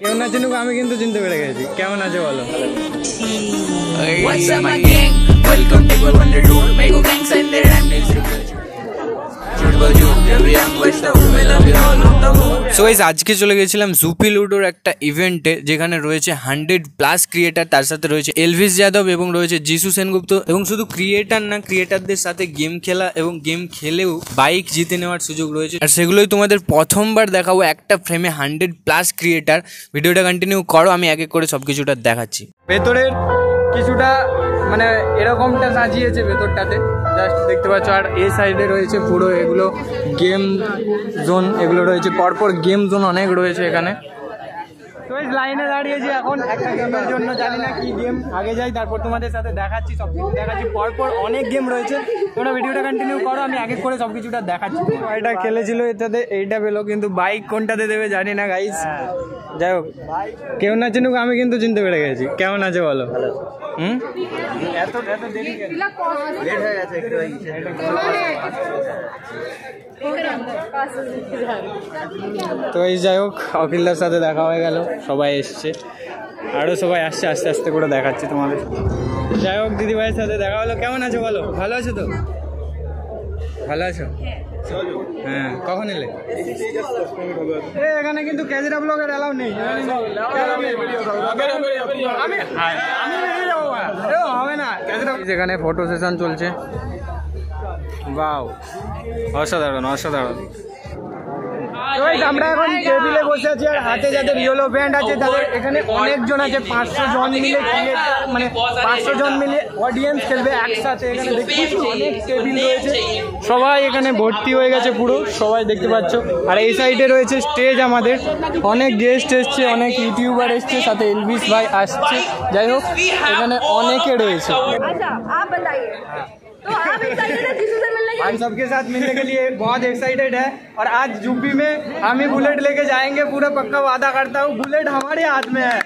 কেমন আছে নুক আমি কিন্তু চিনতে পেরে গেছি। কেমন আছে বলো? সো গাইস আজকে চলে গেছিলাম জুপি লুডোর একটা ইভেন্টে, যেখানে রয়েছে 100+ ক্রিয়েটার, তার সাথে রয়েছে এলভিস যাদব এবং রয়েছে যিশু সেনগুপ্ত। এবং শুধু ক্রিয়েটার না, ক্রিয়েটারদের সাথে গেম খেলা এবং গেম খেলেও বাইক জিতে নেওয়ার সুযোগ রয়েছে। আর সেগুলোই তোমাদের প্রথমবার দেখাবো একটা ফ্রেমে 100+ ক্রিয়েটার। ভিডিওটা কন্টিনিউ করো, আমি এক এক করে সবকিছুটা দেখাচ্ছি। ভেতরের কিছুটা মানে এরকমটা সাজিয়েছে ভেতরটাতে, জাস্ট দেখতে পাচ্ছ। আর এই সাইডে রয়েছে পুরো এগুলো গেম জোন, এগুলো রয়েছে পরপর গেম জোন অনেক রয়েছে এখানে। তো এই লাইনে দাঁড়িয়েছি এখন একটা গেমের জন্য, জানি না কি গেম। আগে যাই, তারপর তোমাদের সাথে দেখাচ্ছি, সব কিছু দেখাচ্ছি। পরপর অনেক গেম রয়েছে, তোমরা ভিডিওটা কন্টিনিউ করো, আমি এক এক করে সব কিছুটা দেখাচ্ছি। এটা খেলেছিল, এটাতে এইটা পেলো, কিন্তু বাইক কোনটাতে দেবে জানি না গাইস। যাই হোক, কেমন আছে নুক আমি কিন্তু চিনতে পেরে গেছি। কেমন আছে বলো? এত দেরি লেট হয়ে গেছে একটু। তো এই যাই হোক, অখিলদার সাথে দেখা হয়ে গেল, সবাই এসছে, আরও সবাই আসছে, আস্তে আস্তে করে দেখাচ্ছি তোমাদের। যাই হোক, দিদিভাইয়ের সাথে দেখা হলো। কেমন আছো বলো? ভালো আছো তো? ভালো আছো? হ্যাঁ, কখন এলে? এখানে কিন্তু ক্যামেরা ব্লগের অ্যালাউ নেই। হবে না, এখানে ফটো সেশন চলছে। বাও, অসাধারণ অসাধারণ। আমরা এখন টেবিলে বসে আছি, আর হাতে যাদের ইয়েলো ব্যান্ড আছে তাদের এখানে অনেকজন আছে, 500 জন মিলে, মানে 500 জন মিলে অডিয়েন্স খেলবে একসাথে। এখানে দেখছি অনেক টেবিল রয়েছে, সবাই এখানে ভর্তি হয়ে গেছে পুরো, সবাই দেখতে পাচ্ছ। আর এই সাইডে রয়েছে স্টেজ, আমাদের অনেক গেস্ট এসছে, অনেক ইউটিউবার এসছে, সাথে এলভিস ভাই আসছে। যাই হোক, এখানে অনেকে রয়েছে। हम सबके साथ मिलने के लिए बहुत एक्साइटेड है। और आज यूपी में हम ही बुलेट लेके जाएंगे, पूरा पक्का वादा करता हूँ, बुलेट हमारे हाथ में है।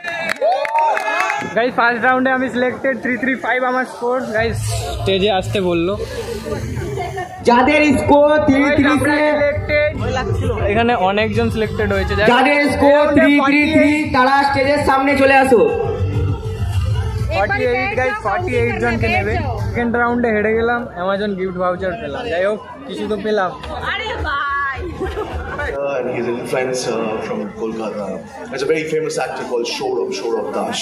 गाइस फार्स्ट राउंड है, हम सिलेक्टेड 335 আমার স্কোর। গাইস স্টেজে আসতে বললো, যাদের স্কোর 333 সিলেক্টেড, এখানে অনেকজন সিলেক্টেড হয়েছে। যাদের স্কোর 333 তারা স্টেজের সামনে চলে আসো। 48 গাইস, 48 জনকে নেবে। সেকেন্ড রাউন্ডে হেরে গেলাম, অ্যামাজন গিফট ভাউচার পেলাম। যাই হোক, কিছু তো পেলাম। আরে ভাই, and he's an influencer from Kolkata. There's a very famous actor called Shourav Dash.